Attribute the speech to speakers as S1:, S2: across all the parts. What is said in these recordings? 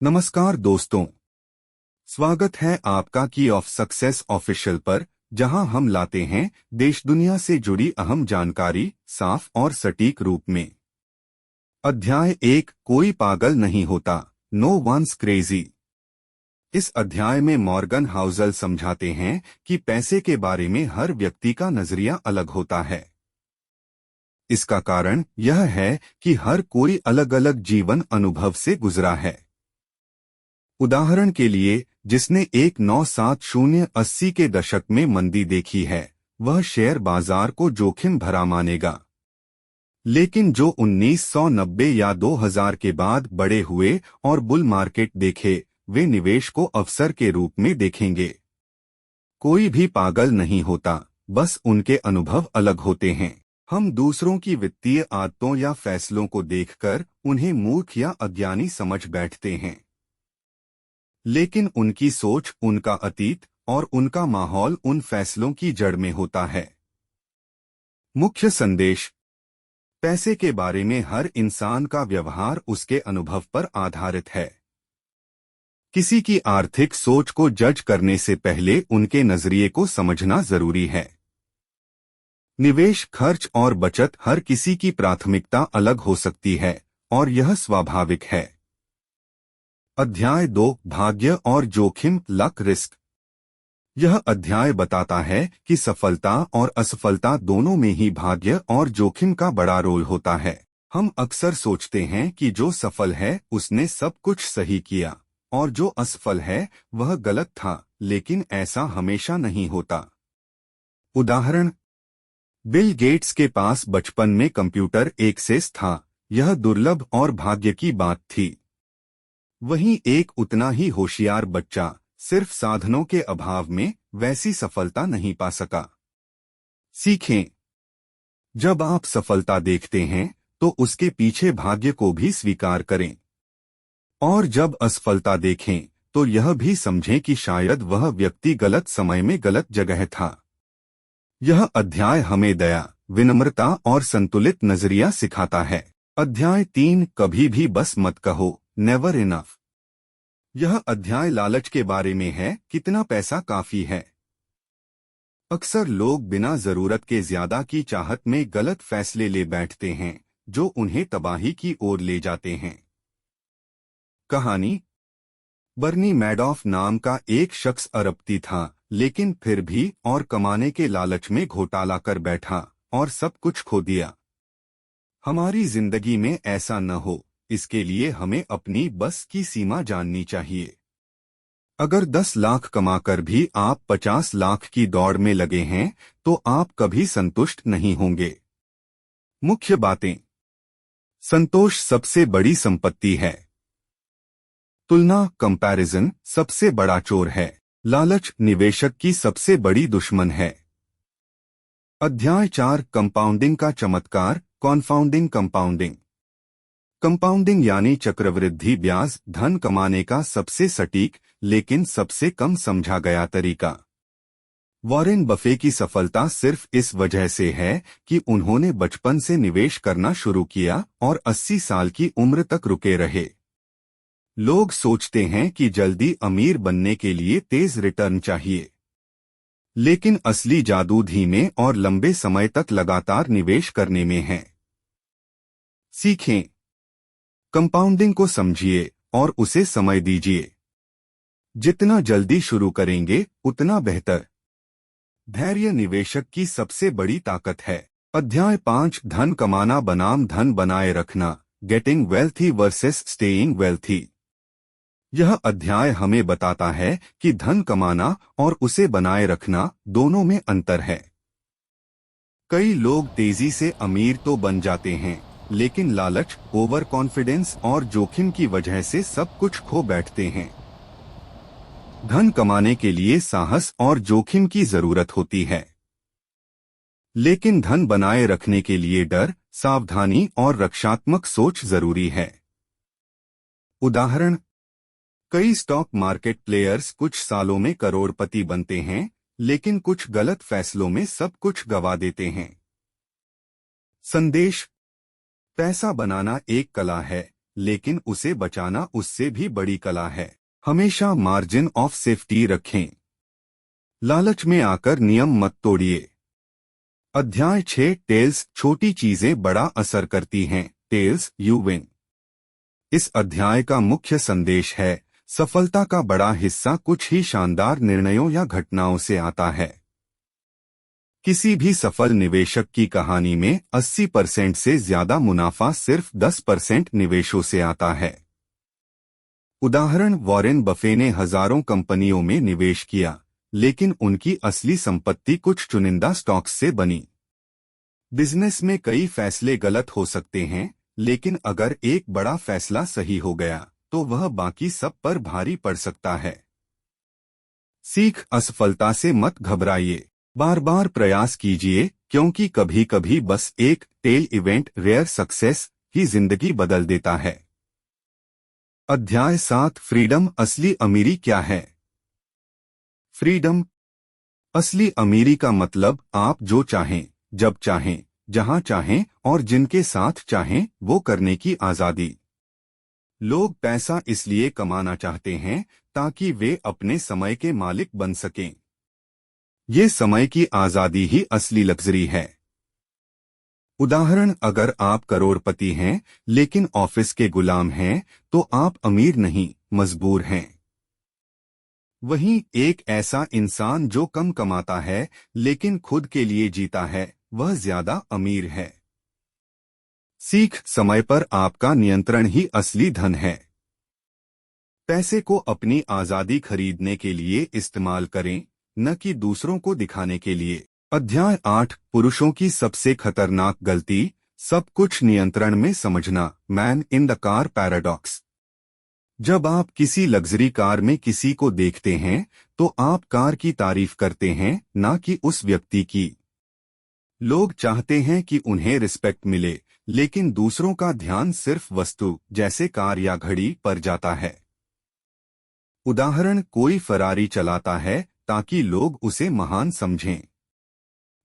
S1: नमस्कार दोस्तों। स्वागत है आपका की ऑफ सक्सेस ऑफिशियल पर, जहां हम लाते हैं देश दुनिया से जुड़ी अहम जानकारी साफ और सटीक रूप में। अध्याय 1, कोई पागल नहीं होता, नो वंस क्रेजी। इस अध्याय में मॉर्गन हाउसल समझाते हैं कि पैसे के बारे में हर व्यक्ति का नजरिया अलग होता है। इसका कारण यह है कि हर कोई अलग अलग जीवन अनुभव से गुजरा है। उदाहरण के लिए, जिसने 1970-80 के दशक में मंदी देखी है, वह शेयर बाजार को जोखिम भरा मानेगा। लेकिन जो 1990 या 2000 के बाद बड़े हुए और बुल मार्केट देखे, वे निवेश को अवसर के रूप में देखेंगे। कोई भी पागल नहीं होता, बस उनके अनुभव अलग होते हैं। हम दूसरों की वित्तीय आदतों या फैसलों को देखकर उन्हें मूर्ख या अज्ञानी समझ बैठते हैं, लेकिन उनकी सोच, उनका अतीत और उनका माहौल उन फैसलों की जड़ में होता है। मुख्य संदेश: पैसे के बारे में हर इंसान का व्यवहार उसके अनुभव पर आधारित है। किसी की आर्थिक सोच को जज करने से पहले उनके नजरिए को समझना जरूरी है। निवेश, खर्च और बचत हर किसी की प्राथमिकता अलग हो सकती है, और यह स्वाभाविक है। अध्याय 2, भाग्य और जोखिम, लक रिस्क। यह अध्याय बताता है कि सफलता और असफलता दोनों में ही भाग्य और जोखिम का बड़ा रोल होता है। हम अक्सर सोचते हैं कि जो सफल है उसने सब कुछ सही किया, और जो असफल है वह गलत था, लेकिन ऐसा हमेशा नहीं होता। उदाहरण: बिल गेट्स के पास बचपन में कंप्यूटर एक्सेस था, यह दुर्लभ और भाग्य की बात थी। वहीं एक उतना ही होशियार बच्चा सिर्फ साधनों के अभाव में वैसी सफलता नहीं पा सका। सीखें: जब आप सफलता देखते हैं तो उसके पीछे भाग्य को भी स्वीकार करें, और जब असफलता देखें तो यह भी समझें कि शायद वह व्यक्ति गलत समय में गलत जगह था। यह अध्याय हमें दया, विनम्रता और संतुलित नजरिया सिखाता है। अध्याय 3, कभी भी बस मत कहो, नेवर इनफ। यह अध्याय लालच के बारे में है, कितना पैसा काफी है। अक्सर लोग बिना जरूरत के ज्यादा की चाहत में गलत फैसले ले बैठते हैं, जो उन्हें तबाही की ओर ले जाते हैं। कहानी: बर्नी मैडॉफ नाम का एक शख्स अरबपति था, लेकिन फिर भी और कमाने के लालच में घोटाला कर बैठा और सब कुछ खो दिया। हमारी जिंदगी में ऐसा न हो, इसके लिए हमें अपनी बस की सीमा जाननी चाहिए। अगर 10 लाख कमाकर भी आप 50 लाख की दौड़ में लगे हैं, तो आप कभी संतुष्ट नहीं होंगे। मुख्य बातें: संतोष सबसे बड़ी संपत्ति है। तुलना, कंपैरिजन सबसे बड़ा चोर है। लालच निवेशक की सबसे बड़ी दुश्मन है। अध्याय 4, कंपाउंडिंग का चमत्कार, कॉन्फाउंडिंग कंपाउंडिंग। कंपाउंडिंग यानी चक्रवृद्धि ब्याज धन कमाने का सबसे सटीक लेकिन सबसे कम समझा गया तरीका। वॉरेन बफे की सफलता सिर्फ इस वजह से है कि उन्होंने बचपन से निवेश करना शुरू किया और 80 साल की उम्र तक रुके रहे। लोग सोचते हैं कि जल्दी अमीर बनने के लिए तेज रिटर्न चाहिए, लेकिन असली जादू धीमे और लंबे समय तक लगातार निवेश करने में है। सीखें: कंपाउंडिंग को समझिए और उसे समय दीजिए। जितना जल्दी शुरू करेंगे उतना बेहतर। धैर्य निवेशक की सबसे बड़ी ताकत है। अध्याय 5, धन कमाना बनाम धन बनाए रखना, getting wealthy versus staying wealthy. यह अध्याय हमें बताता है कि धन कमाना और उसे बनाए रखना दोनों में अंतर है। कई लोग तेजी से अमीर तो बन जाते हैं, लेकिन लालच, ओवर कॉन्फिडेंस और जोखिम की वजह से सब कुछ खो बैठते हैं। धन कमाने के लिए साहस और जोखिम की जरूरत होती है, लेकिन धन बनाए रखने के लिए डर, सावधानी और रक्षात्मक सोच जरूरी है। उदाहरण: कई स्टॉक मार्केट प्लेयर्स कुछ सालों में करोड़पति बनते हैं, लेकिन कुछ गलत फैसलों में सब कुछ गवा देते हैं। संदेश: पैसा बनाना एक कला है, लेकिन उसे बचाना उससे भी बड़ी कला है। हमेशा मार्जिन ऑफ सेफ्टी रखें। लालच में आकर नियम मत तोड़िए। अध्याय 6 टेल्स, छोटी चीजें बड़ा असर करती हैं। Tells you win. इस अध्याय का मुख्य संदेश है, सफलता का बड़ा हिस्सा कुछ ही शानदार निर्णयों या घटनाओं से आता है। किसी भी सफल निवेशक की कहानी में 80% से ज्यादा मुनाफा सिर्फ 10% निवेशों से आता है। उदाहरण, वॉरेन बफे ने हजारों कंपनियों में निवेश किया, लेकिन उनकी असली संपत्ति कुछ चुनिंदा स्टॉक्स से बनी। बिजनेस में कई फैसले गलत हो सकते हैं, लेकिन अगर एक बड़ा फैसला सही हो गया तो वह बाकी सब पर भारी पड़ सकता है। सीख, असफलता से मत घबराइए। बार बार प्रयास कीजिए, क्योंकि कभी कभी बस एक टेल इवेंट, रेयर सक्सेस, ही जिंदगी बदल देता है। अध्याय 7 फ्रीडम, असली अमीरी क्या है। फ्रीडम, असली अमीरी का मतलब आप जो चाहें, जब चाहें, जहां चाहें और जिनके साथ चाहें वो करने की आजादी। लोग पैसा इसलिए कमाना चाहते हैं ताकि वे अपने समय के मालिक बन सकें। ये समय की आजादी ही असली लग्जरी है। उदाहरण, अगर आप करोड़पति हैं लेकिन ऑफिस के गुलाम हैं तो आप अमीर नहीं, मजबूर हैं। वहीं एक ऐसा इंसान जो कम कमाता है लेकिन खुद के लिए जीता है, वह ज्यादा अमीर है। सीख, समय पर आपका नियंत्रण ही असली धन है। पैसे को अपनी आजादी खरीदने के लिए इस्तेमाल करें, न कि दूसरों को दिखाने के लिए। अध्याय 8 पुरुषों की सबसे खतरनाक गलती, सब कुछ नियंत्रण में समझना। Man in the car paradox. जब आप किसी लग्जरी कार में किसी को देखते हैं तो आप कार की तारीफ करते हैं, ना कि उस व्यक्ति की। लोग चाहते हैं कि उन्हें रिस्पेक्ट मिले, लेकिन दूसरों का ध्यान सिर्फ वस्तु जैसे कार या घड़ी पर जाता है। उदाहरण, कोई फरारी चलाता है ताकि लोग उसे महान समझें,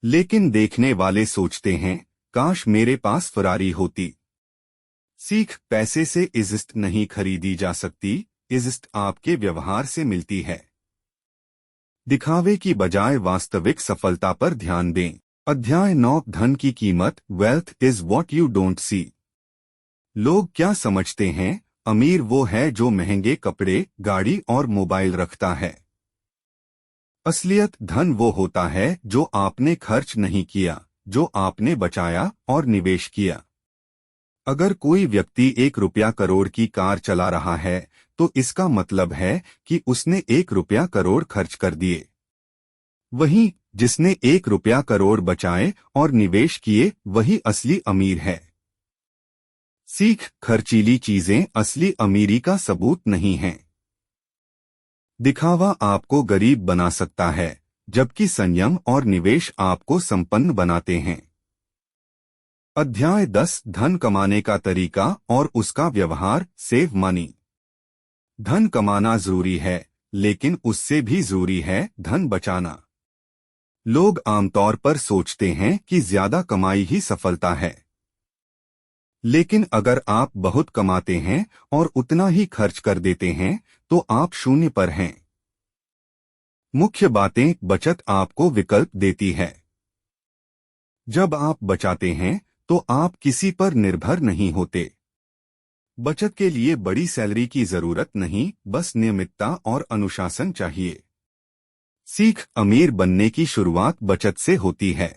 S1: लेकिन देखने वाले सोचते हैं, काश मेरे पास फरारी होती। सीख, पैसे से इज्जत नहीं खरीदी जा सकती, इज्जत आपके व्यवहार से मिलती है। दिखावे की बजाय वास्तविक सफलता पर ध्यान दें। अध्याय 9 धन की कीमत, wealth is what you don't see. लोग क्या समझते हैं, अमीर वो है जो महंगे कपड़े, गाड़ी और मोबाइल रखता है। असलियत धन वो होता है जो आपने खर्च नहीं किया, जो आपने बचाया और निवेश किया। अगर कोई व्यक्ति 1 रुपया करोड़ की कार चला रहा है तो इसका मतलब है कि उसने 1 रुपया करोड़ खर्च कर दिए। वहीं जिसने 1 रुपया करोड़ बचाए और निवेश किए, वही असली अमीर है। सीख, खर्चीली चीजें असली अमीरी का सबूत नहीं हैं। दिखावा आपको गरीब बना सकता है, जबकि संयम और निवेश आपको संपन्न बनाते हैं। अध्याय 10 धन कमाने का तरीका और उसका व्यवहार, सेव मनी। धन कमाना जरूरी है, लेकिन उससे भी जरूरी है धन बचाना। लोग आमतौर पर सोचते हैं कि ज्यादा कमाई ही सफलता है, लेकिन अगर आप बहुत कमाते हैं और उतना ही खर्च कर देते हैं तो आप शून्य पर हैं। मुख्य बातें, बचत आपको विकल्प देती है। जब आप बचाते हैं तो आप किसी पर निर्भर नहीं होते। बचत के लिए बड़ी सैलरी की जरूरत नहीं, बस नियमितता और अनुशासन चाहिए। सीख, अमीर बनने की शुरुआत बचत से होती है।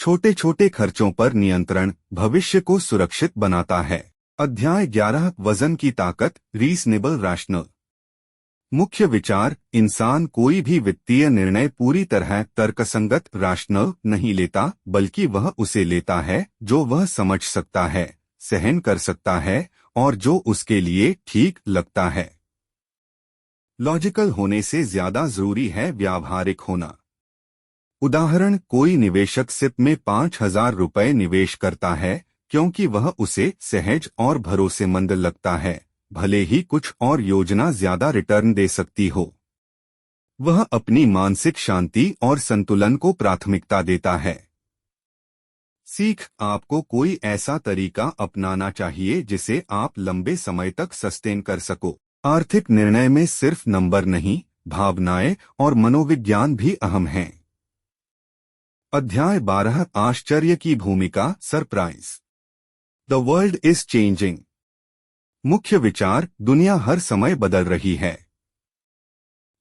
S1: छोटे छोटे खर्चों पर नियंत्रण भविष्य को सुरक्षित बनाता है। अध्याय 11 वजन की ताकत, रीजनेबल रैशनल। मुख्य विचार, इंसान कोई भी वित्तीय निर्णय पूरी तरह तर्कसंगत रैशनल नहीं लेता, बल्कि वह उसे लेता है जो वह समझ सकता है, सहन कर सकता है और जो उसके लिए ठीक लगता है। लॉजिकल होने से ज्यादा जरूरी है व्यावहारिक होना। उदाहरण, कोई निवेशक सिप में 5,000 रुपए निवेश करता है क्योंकि वह उसे सहज और भरोसेमंद लगता है, भले ही कुछ और योजना ज्यादा रिटर्न दे सकती हो। वह अपनी मानसिक शांति और संतुलन को प्राथमिकता देता है। सीख, आपको कोई ऐसा तरीका अपनाना चाहिए जिसे आप लंबे समय तक सस्टेन कर सको। आर्थिक निर्णय में सिर्फ नंबर नहीं, भावनाएं और मनोविज्ञान भी अहम हैं। अध्याय 12, आश्चर्य की भूमिका, surprise. The world is changing. मुख्य विचार, दुनिया हर समय बदल रही है।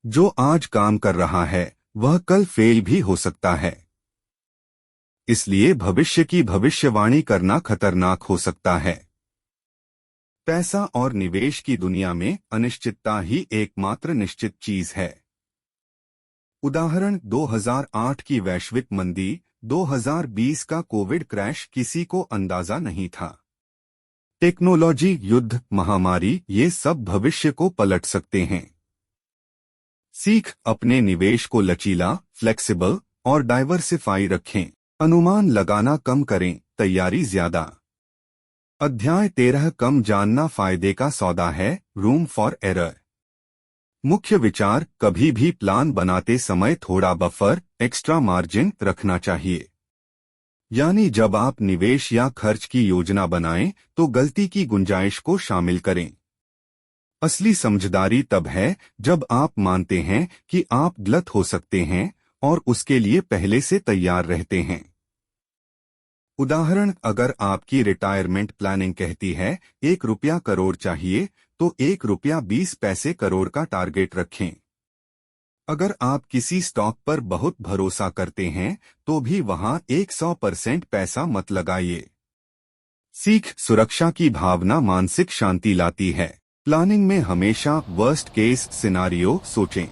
S1: जो आज काम कर रहा है वह कल फेल भी हो सकता है। इसलिए भविष्य की भविष्यवाणी करना खतरनाक हो सकता है। पैसा और निवेश की दुनिया में अनिश्चितता ही एकमात्र निश्चित चीज है। उदाहरण, 2008 की वैश्विक मंदी, 2020 का कोविड क्रैश, किसी को अंदाजा नहीं था। टेक्नोलॉजी, युद्ध, महामारी, ये सब भविष्य को पलट सकते हैं। सीख, अपने निवेश को लचीला, फ्लेक्सिबल और डाइवर्सिफाई रखें। अनुमान लगाना कम करें, तैयारी ज्यादा। अध्याय 13, कम जानना फायदे का सौदा है, रूम फॉर एरर। मुख्य विचार, कभी भी प्लान बनाते समय थोड़ा बफर, एक्स्ट्रा मार्जिन रखना चाहिए। यानी जब आप निवेश या खर्च की योजना बनाएं तो गलती की गुंजाइश को शामिल करें। असली समझदारी तब है जब आप मानते हैं कि आप गलत हो सकते हैं और उसके लिए पहले से तैयार रहते हैं। उदाहरण, अगर आपकी रिटायरमेंट प्लानिंग कहती है 1 रुपया करोड़ चाहिए तो 1 रुपया 20 पैसे करोड़ का टारगेट रखें। अगर आप किसी स्टॉक पर बहुत भरोसा करते हैं तो भी वहां 100% पैसा मत लगाइए। सीख, सुरक्षा की भावना मानसिक शांति लाती है। प्लानिंग में हमेशा वर्स्ट केस सिनारियो सोचें।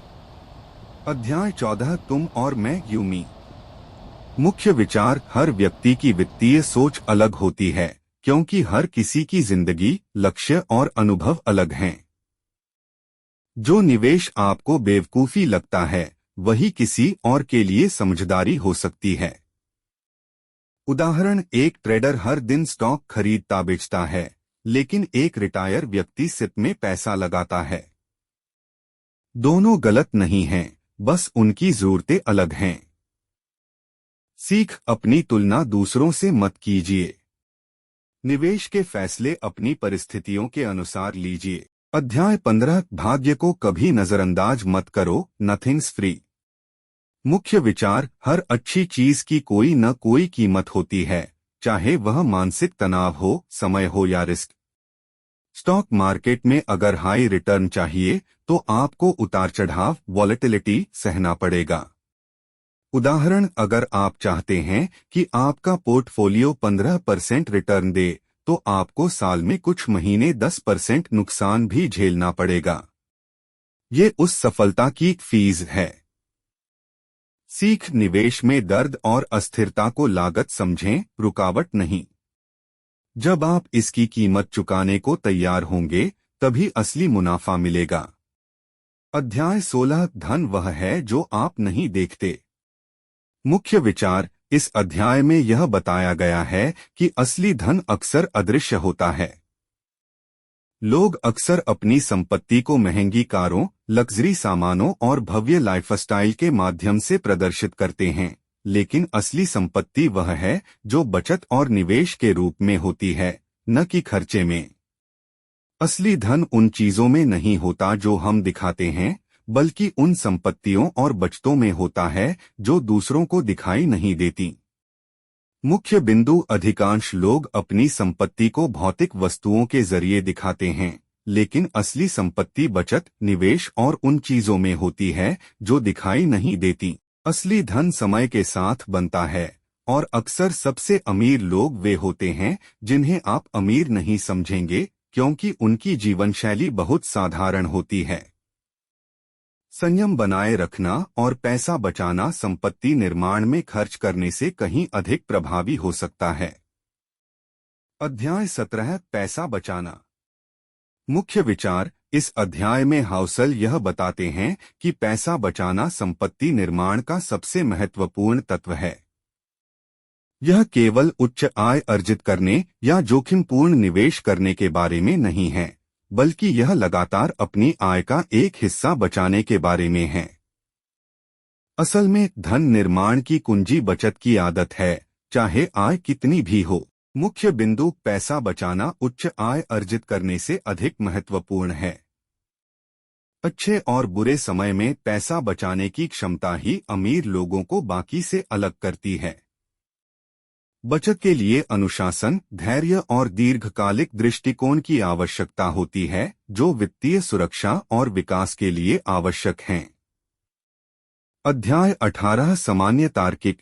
S1: अध्याय 14, तुम और मैं, यूमी। मुख्य विचार, हर व्यक्ति की वित्तीय सोच अलग होती है क्योंकि हर किसी की जिंदगी, लक्ष्य और अनुभव अलग हैं। जो निवेश आपको बेवकूफी लगता है वही किसी और के लिए समझदारी हो सकती है। उदाहरण, एक ट्रेडर हर दिन स्टॉक खरीदता बेचता है लेकिन एक रिटायर व्यक्ति सिप में पैसा लगाता है। दोनों गलत नहीं हैं, बस उनकी जरूरतें अलग हैं। सीख, अपनी तुलना दूसरों से मत कीजिए। निवेश के फैसले अपनी परिस्थितियों के अनुसार लीजिए। अध्याय 15, भाग्य को कभी नजरअंदाज मत करो, नथिंग्स फ्री। मुख्य विचार, हर अच्छी चीज की कोई न कोई कीमत होती है, चाहे वह मानसिक तनाव हो, समय हो या रिस्क। स्टॉक मार्केट में अगर हाई रिटर्न चाहिए तो आपको उतार चढ़ाव, वॉलेटिलिटी सहना पड़ेगा। उदाहरण, अगर आप चाहते हैं कि आपका पोर्टफोलियो 15% रिटर्न दे तो आपको साल में कुछ महीने 10% नुकसान भी झेलना पड़ेगा। ये उस सफलता की फीस है। सीख, निवेश में दर्द और अस्थिरता को लागत समझें, रुकावट नहीं। जब आप इसकी कीमत चुकाने को तैयार होंगे तभी असली मुनाफा मिलेगा। अध्याय 16, धन वह है जो आप नहीं देखते। मुख्य विचार, इस अध्याय में यह बताया गया है कि असली धन अक्सर अदृश्य होता है। लोग अक्सर अपनी संपत्ति को महंगी कारों, लग्जरी सामानों और भव्य लाइफस्टाइल के माध्यम से प्रदर्शित करते हैं, लेकिन असली संपत्ति वह है जो बचत और निवेश के रूप में होती है, न कि खर्चे में। असली धन उन चीजों में नहीं होता जो हम दिखाते हैं, बल्कि उन संपत्तियों और बचतों में होता है जो दूसरों को दिखाई नहीं देती। मुख्य बिंदु, अधिकांश लोग अपनी संपत्ति को भौतिक वस्तुओं के जरिए दिखाते हैं, लेकिन असली संपत्ति बचत, निवेश और उन चीजों में होती है जो दिखाई नहीं देती। असली धन समय के साथ बनता है और अक्सर सबसे अमीर लोग वे होते हैं जिन्हें आप अमीर नहीं समझेंगे क्योंकि उनकी जीवनशैली बहुत साधारण होती है। संयम बनाए रखना और पैसा बचाना संपत्ति निर्माण में खर्च करने से कहीं अधिक प्रभावी हो सकता है। अध्याय 17, पैसा बचाना। मुख्य विचार, इस अध्याय में हाउसल यह बताते हैं कि पैसा बचाना संपत्ति निर्माण का सबसे महत्वपूर्ण तत्व है। यह केवल उच्च आय अर्जित करने या जोखिमपूर्ण निवेश करने के बारे में नहीं है, बल्कि यह लगातार अपनी आय का एक हिस्सा बचाने के बारे में है। असल में धन निर्माण की कुंजी बचत की आदत है, चाहे आय कितनी भी हो। मुख्य बिंदु, पैसा बचाना उच्च आय अर्जित करने से अधिक महत्वपूर्ण है। अच्छे और बुरे समय में पैसा बचाने की क्षमता ही अमीर लोगों को बाकी से अलग करती है। बचत के लिए अनुशासन, धैर्य और दीर्घकालिक दृष्टिकोण की आवश्यकता होती है, जो वित्तीय सुरक्षा और विकास के लिए आवश्यक हैं। अध्याय 18, सामान्य तार्किक।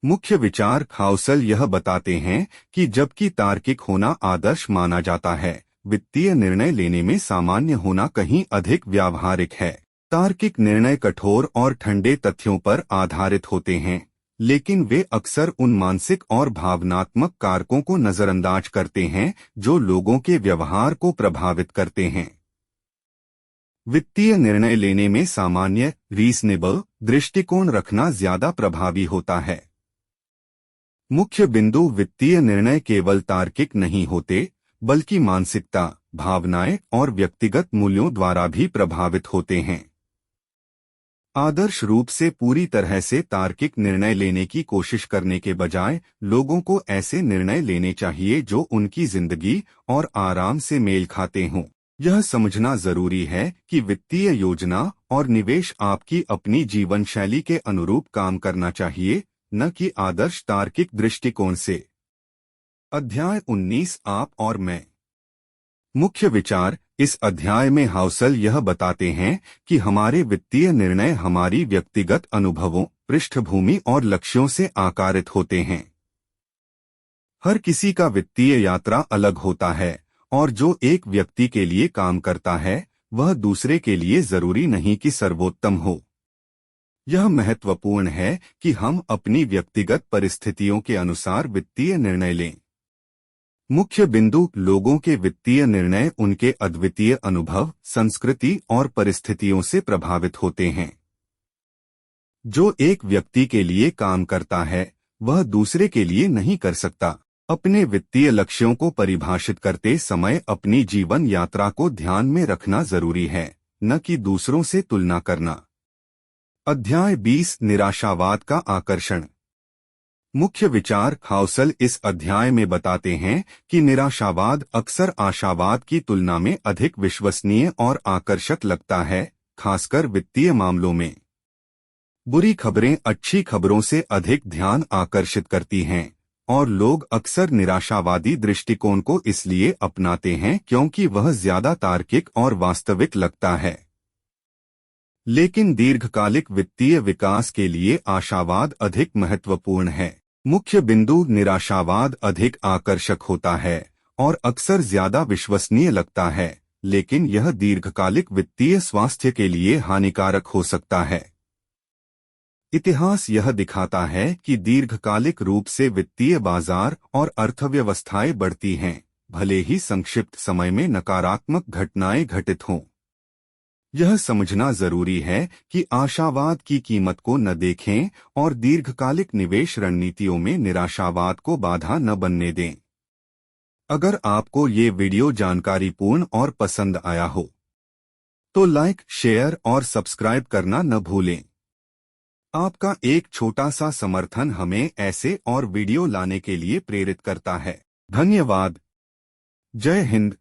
S1: मुख्य विचार। हाउसल यह बताते हैं कि जबकि तार्किक होना आदर्श माना जाता है, वित्तीय निर्णय लेने में सामान्य होना कहीं अधिक व्यावहारिक है। तार्किक निर्णय कठोर और ठंडे तथ्यों पर आधारित होते हैं, लेकिन वे अक्सर उन मानसिक और भावनात्मक कारकों को नजरअंदाज करते हैं जो लोगों के व्यवहार को प्रभावित करते हैं। वित्तीय निर्णय लेने में सामान्य रीजनेबल दृष्टिकोण रखना ज्यादा प्रभावी होता है। मुख्य बिंदु, वित्तीय निर्णय केवल तार्किक नहीं होते, बल्कि मानसिकता, भावनाएं और व्यक्तिगत मूल्यों द्वारा भी प्रभावित होते हैं। आदर्श रूप से पूरी तरह से तार्किक निर्णय लेने की कोशिश करने के बजाय लोगों को ऐसे निर्णय लेने चाहिए जो उनकी जिंदगी और आराम से मेल खाते हों। यह समझना जरूरी है कि वित्तीय योजना और निवेश आपकी अपनी जीवन शैली के अनुरूप काम करना चाहिए, न कि आदर्श तार्किक दृष्टिकोण से। अध्याय 19, आप और मैं। मुख्य विचार। इस अध्याय में हाउसल यह बताते हैं कि हमारे वित्तीय निर्णय हमारी व्यक्तिगत अनुभवों, पृष्ठभूमि और लक्ष्यों से आकारित होते हैं। हर किसी का वित्तीय यात्रा अलग होता है, और जो एक व्यक्ति के लिए काम करता है, वह दूसरे के लिए जरूरी नहीं कि सर्वोत्तम हो। यह महत्वपूर्ण है कि हम अपनी व्यक्तिगत परिस्थितियों के अनुसार वित्तीय निर्णय लें। मुख्य बिंदु, लोगों के वित्तीय निर्णय उनके अद्वितीय अनुभव, संस्कृति और परिस्थितियों से प्रभावित होते हैं। जो एक व्यक्ति के लिए काम करता है, वह दूसरे के लिए नहीं कर सकता। अपने वित्तीय लक्ष्यों को परिभाषित करते समय अपनी जीवन यात्रा को ध्यान में रखना जरूरी है, न कि दूसरों से तुलना करना। अध्याय 20, निराशावाद का आकर्षण। मुख्य विचार। हाउसल इस अध्याय में बताते हैं कि निराशावाद अक्सर आशावाद की तुलना में अधिक विश्वसनीय और आकर्षक लगता है, खासकर वित्तीय मामलों में। बुरी खबरें अच्छी खबरों से अधिक ध्यान आकर्षित करती हैं, और लोग अक्सर निराशावादी दृष्टिकोण को इसलिए अपनाते हैं क्योंकि वह ज्यादा तार्किक और वास्तविक लगता है। लेकिन दीर्घकालिक वित्तीय विकास के लिए आशावाद अधिक महत्वपूर्ण है। मुख्य बिंदु, निराशावाद अधिक आकर्षक होता है और अक्सर ज्यादा विश्वसनीय लगता है, लेकिन यह दीर्घकालिक वित्तीय स्वास्थ्य के लिए हानिकारक हो सकता है। इतिहास यह दिखाता है कि दीर्घकालिक रूप से वित्तीय बाजार और अर्थव्यवस्थाएं बढ़ती हैं, भले ही संक्षिप्त समय में नकारात्मक घटनाएं घटित हों। यह समझना जरूरी है कि आशावाद की कीमत को न देखें और दीर्घकालिक निवेश रणनीतियों में निराशावाद को बाधा न बनने दें। अगर आपको ये वीडियो जानकारीपूर्ण और पसंद आया हो, तो लाइक, शेयर और सब्सक्राइब करना न भूलें। आपका एक छोटा सा समर्थन हमें ऐसे और वीडियो लाने के लिए प्रेरित करता है। धन्यवाद। जय हिंद।